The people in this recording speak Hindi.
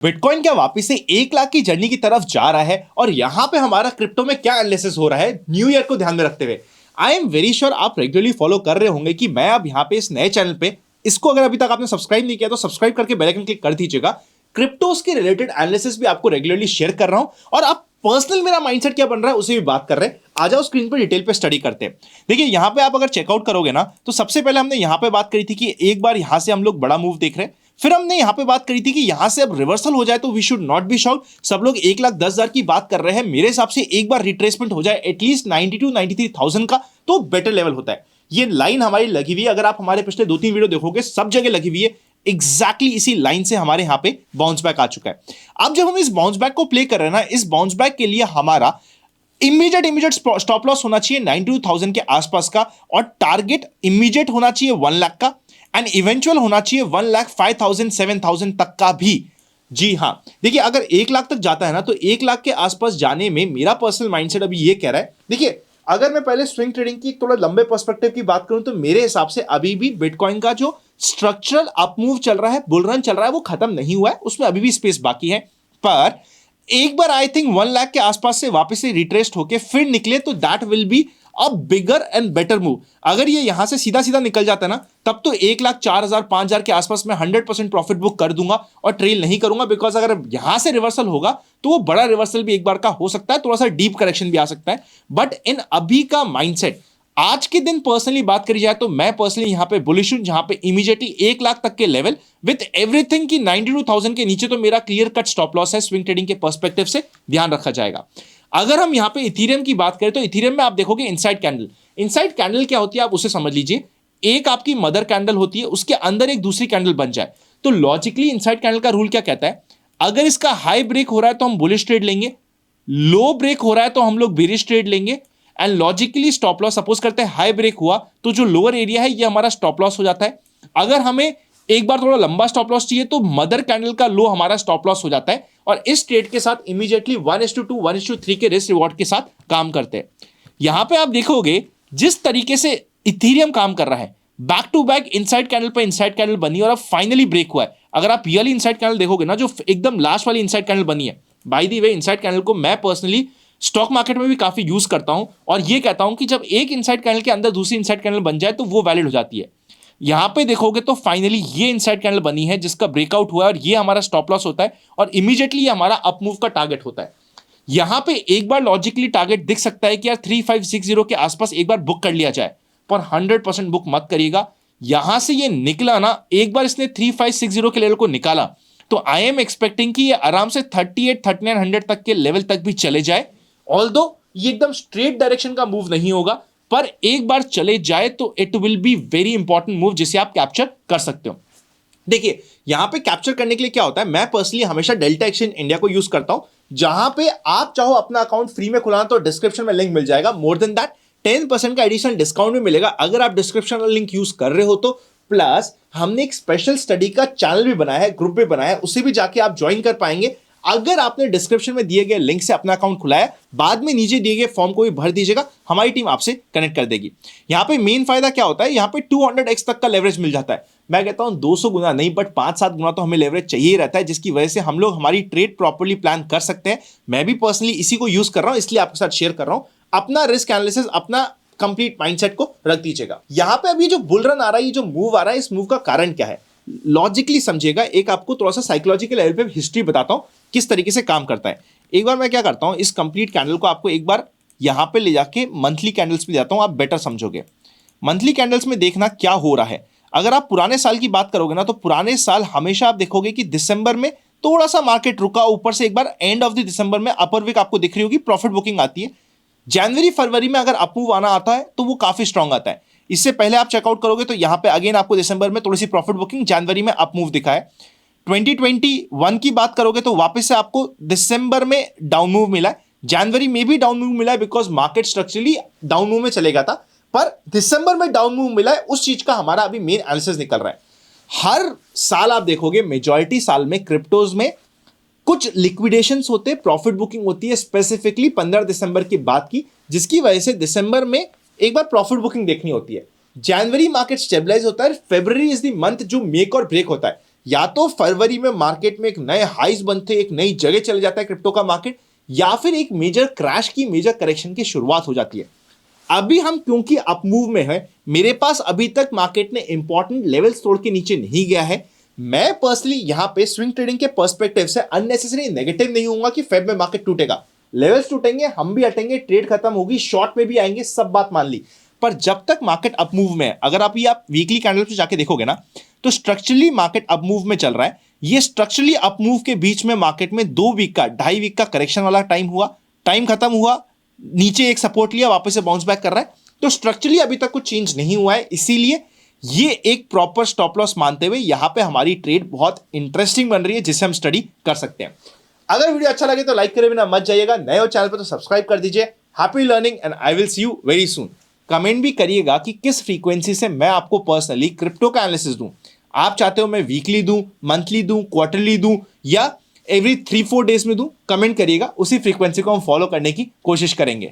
बिटकॉइन क्या वापस से 1 लाख की जर्नी की तरफ जा रहा है और यहां पे हमारा क्रिप्टो में क्या एनालिसिस हो रहा है न्यू ईयर को ध्यान में रखते हुए। आई एम वेरी श्योर आप रेगुलरली फॉलो कर रहे होंगे कि मैं अब यहां पे इस नए चैनल पे, इसको अगर अभी तक आपने सब्सक्राइब नहीं किया तो सब्सक्राइब करके बेल आइकन क्लिक कर दीजिएगा। क्रिप्टोस के रिलेटेड एनालिसिस भी आपको रेगुलरली शेयर कर रहा हूं और आप पर्सनल मेरा माइंडसेट क्या बन रहा है उसे भी बात कर रहे हैं। आ जाओ स्क्रीन पे डिटेल पे स्टडी करते हैं। देखिए यहां पे आप अगर चेकआउट करोगे ना तो सबसे पहले हमने यहां पे बात करी थी कि एक बार यहां से हम लोग बड़ा मूव देख रहे हैं, फिर हमने यहां पे बात करी थी कि यहां से अब रिवर्सल हो जाए तो we should not be shocked. सब लोग 1,10,000 की बात कर रहे हैं, मेरे हिसाब से एक बार रिट्रेसमेंट हो जाए एटलीस्ट 92-93,000 का तो बेटर लेवल होता है। ये लाइन हमारी लगी हुई है, अगर आप हमारे पिछले 2-3 वीडियो देखोगे सब जगह लगी हुई है। एग्जैक्टली इसी लाइन से हमारे यहां पे बाउंस बैक आ चुका है। अब जब हम इस बाउंस बैक को प्ले कर रहे हैं ना, इस बाउंस बैक के लिए हमारा इमीडिएट स्टॉप लॉस होना चाहिए 92,000 के आसपास का, और टारगेट इमीडिएट होना चाहिए 1 लाख का, एंड इवेंचुअल होना चाहिए 1,05,000 7,000 तक का भी। जी हां, देखिए अगर 1 लाख तक जाता है ना तो 1 लाख के आसपास जाने में मेरा पर्सनल माइंडसेट अभी ये कह रहा है। देखिए अगर मैं पहले स्विंग ट्रेडिंग की थोड़ा लंबे पर्सपेक्टिव की बात करूं तो मेरे हिसाब से अभी भी बिटकॉइन का जो स्ट्रक्चरल अपमूव चल रहा है, बुल रन चल रहा है, वो खत्म नहीं हुआ है, उसमें अभी भी स्पेस बाकी है। पर एक बार आई थिंक 1 लाख के आसपास से वापस से रिट्रेस्ट होके फिर निकले तो that will be a bigger and better move. अगर ये यहां से सीधा सीधा निकल जाता है ना तब तो 1,04,000 5,000 के आसपास में 100% प्रॉफिट बुक कर दूंगा और ट्रेल नहीं करूंगा, बिकॉज अगर यहां से रिवर्सल होगा तो वो बड़ा रिवर्सल भी एक बार का हो सकता है, थोड़ा सा डीप करेक्शन भी आ सकता है। बट इन अभी का माइंडसेट आज के दिन पर्सनली बात करी जाए तो मैं पर्सनली यहां पे बुलिश हूं, जहां पे इमीडिएटली 1 लाख तक के लेवल विद एवरीथिंग की 92,000 के नीचे तो मेरा क्लियर कट स्टॉप लॉस है स्विंग ट्रेडिंग के पर्सपेक्टिव से, ध्यान रखा जाएगा। अगर हम यहां पे इथेरियम की बात करें तो इथेरियम में आप देखोगे इनसाइड कैंडल। इनसाइड कैंडल क्या होती है आप उसे समझ लीजिए, एक आपकी मदर कैंडल होती है, उसके अंदर एक दूसरी कैंडल बन जाए तो लॉजिकली इनसाइड कैंडल का रूल क्या कहता है, अगर इसका हाई ब्रेक हो रहा है तो हम बुलिश ट्रेड लेंगे, लो ब्रेक हो रहा है तो हम लोग बेरिश ट्रेड लेंगे, and logically stop loss suppose करते हैं हाई ब्रेक हुआ तो जो लोअर एरिया है ये हमारा स्टॉप लॉस हो जाता है। अगर हमें एक बार थोड़ा लंबा स्टॉप लॉस चाहिए तो मदर कैंडल का लो हमारा स्टॉप लॉस हो जाता है, और इस ट्रेड के साथ इमीडिएटली 1:2 1:3 के रिस्क रिवॉर्ड के साथ काम करते हैं। यहां पे आप देखोगे जिस तरीके से इथेरियम काम कर रहा है, back to back inside candle पर इनसाइड कैंडल बनी और अब फाइनली ब्रेक हुआ है। अगर आप रियली इनसाइड कैंडल देखोगे ना, जो एकदम लास्ट वाली इनसाइड कैंडल बनी है, by the way inside candle को मैं पर्सनली स्टॉक मार्केट में भी काफी यूज करता हूं और ये कहता हूं कि जब एक इनसाइड कैंडल के अंदर दूसरी इनसाइड कैंडल बन जाए तो वो वैलिड हो जाती है। यहां पे देखोगे तो फाइनली ये इनसाइड कैंडल बनी है जिसका ब्रेकआउट हुआ है और ये हमारा स्टॉप लॉस होता है और इमीडिएटली ये हमारा अप मूव का टारगेट होता है। यहां पे एक बार लॉजिकली टारगेट दिख सकता है कि यार 3560 के आसपास एक बार बुक कर लिया जाए, पर 100% बुक मत करिएगा। यहां से ये निकला ना, एक बार इसने 3560 के लेवल को निकाला तो आई एम एक्सपेक्टिंग कि ये आराम से 38-3900 तक के लेवल तक भी चले जाए। ऑल्दो ये एकदम स्ट्रेट डायरेक्शन का मूव नहीं होगा, पर एक बार चले जाए तो it will be very important move जिसे आप कैप्चर कर सकते हो। देखिए यहां पे कैप्चर करने के लिए क्या होता है, मैं पर्सनली हमेशा डेल्टा एक्सचेंज इंडिया को यूज करता हूं, जहां पे आप चाहो अपना अकाउंट फ्री में खुलाना तो डिस्क्रिप्शन में लिंक मिल जाएगा। मोर देन दैट 10% का एडिशनल डिस्काउंट भी मिलेगा अगर आप डिस्क्रिप्शन लिंक यूज कर रहे हो तो। प्लस हमने एक स्पेशल स्टडी का चैनल भी बनाया है, ग्रुप भी बनाया है, उसे भी जाके आप ज्वाइन कर पाएंगे अगर आपने डिस्क्रिप्शन में दिए गए लिंक से अपना अकाउंट खुलाया। बाद में नीचे दिए गए फॉर्म को भी भर दीजिएगा, हमारी टीम आपसे कनेक्ट कर देगी। यहां पे मेन फायदा क्या होता है, यहां पे 200x तक का लेवरेज मिल जाता है। मैं कहता हूं 200 गुना नहीं बट 5-7 गुना तो हमें लेवरेज चाहिए ही रहता है, जिसकी वजह से हम लोग हमारी ट्रेड प्रॉपर्ली प्लान कर सकते हैं। मैं भी पर्सनली इसी को यूज कर रहा हूं, इसलिए आपके साथ शेयर कर रहा हूं। अपना रिस्क एनालिसिस, अपना कंप्लीट माइंडसेट को रख दीजिएगा। यहां पे अभी जो बुल रन आ रहा है, ये जो मूव आ रहा है, इस मूव का कारण क्या है लॉजिकली समझिएगा। एक आपको थोड़ा सा साइकोलॉजिकल लेवल पे हिस्ट्री बताता हूं किस तरीके से काम करता है। एक बार मैं क्या करता हूं, इस कंप्लीट कैंडल को आपको एक बार यहां पे ले जाके मंथली कैंडल्स पे जाता हूं, आप बेटर समझोगे। मंथली कैंडल्स में देखना क्या हो रहा है। अगर आप पुराने साल की बात करोगे ना तो पुराने साल हमेशा आप देखोगे कि दिसंबर में थोड़ा सा मार्केट रुका, ऊपर से एक बार एंड ऑफ द दिसंबर में अपर विक आपको दिख रही होगी, प्रॉफिट बुकिंग आती है। जनवरी फरवरी में अगर अप मूव आना आता है तो वो काफी स्ट्रांग आता है। इससे पहले आप चेकआउट करोगे तो यहां पे अगेन आपको दिसंबर में थोड़ी सी प्रॉफिट बुकिंग, जनवरी में अप मूव दिखा है। 2021 की बात करोगे तो वापस से आपको दिसंबर में डाउन मूव मिला है, जनवरी में भी डाउन मूव मिला है because market structurally down move में चलेगा था, पर दिसंबर में डाउन मूव मिला है। उस चीज का हमारा अभी मेन एनालिसिस निकल रहा है। हर साल आप देखोगे मेजॉरिटी साल में क्रिप्टोज में कुछ लिक्विडेशंस होते हैं, प्रॉफिट बुकिंग होती है, स्पेसिफिकली 15 दिसंबर की बात की, जिसकी वजह से दिसंबर में एक बार प्रॉफिट बुकिंग देखनी होती है। जनवरी मार्केट स्टेबलाइज होता है, फरवरी इज द मंथ जो मेक और ब्रेक होता है। या तो फरवरी में मार्केट में एक नए हाइज बनते, एक नई जगह चले जाता है क्रिप्टो का मार्केट, या फिर एक मेजर क्रैश की, मेजर करेक्शन की शुरुआत हो जाती है। अभी हम क्योंकि अप मूव में है, मेरे पास अभी तक मार्केट ने इंपॉर्टेंट लेवल्स तोड़ के नीचे नहीं गया है। मैं पर्सनली यहां पे स्विंग ट्रेडिंग के पर्सपेक्टिव से अननेसेसरी नेगेटिव नहीं होऊंगा कि फेब में मार्केट टूटेगा, लेवल्स टूटेंगे, हम भी हटेंगे, ट्रेड खत्म होगी, शॉर्ट में भी आएंगे, सब बात मान ली। पर जब तक मार्केट अप मूव में है, अगर आप वीकली कैंडल पे जाके देखोगे ना, तो स्ट्रक्चरली मार्केट अप मूव में चल रहा है। ये स्ट्रक्चरली अप मूव के बीच में मार्केट में 2 वीक का, 2.5 वीक का करेक्शन वाला टाइम हुआ, टाइम खत्म हुआ, नीचे एक सपोर्ट लिया, वापस से बाउंस बैक कर रहा है। तो स्ट्रक्चरली अभी तक कुछ चेंज नहीं हुआ है, इसीलिए ये एक प्रॉपर स्टॉप लॉस मानते हुए यहां पे हमारी ट्रेड बहुत इंटरेस्टिंग बन रही है, जिसे हम स्टडी कर सकते हैं। अगर वीडियो अच्छा लगे तो लाइक करे बिना मत जाइएगा, नए हो चैनल पर तो सब्सक्राइब कर दीजिए। Happy learning and I will see you very soon. Comment भी करिएगा कि किस फ्रीक्वेंसी से मैं आपको पर्सनली क्रिप्टो का एनालिसिस दूं। आप चाहते हो मैं वीकली दूं, मंथली दूं, क्वार्टरली दूं, या एवरी 3-4 डेज में दूं? कमेंट करिएगा, उसी फ्रीक्वेंसी को हम फॉलो करने की कोशिश करेंगे।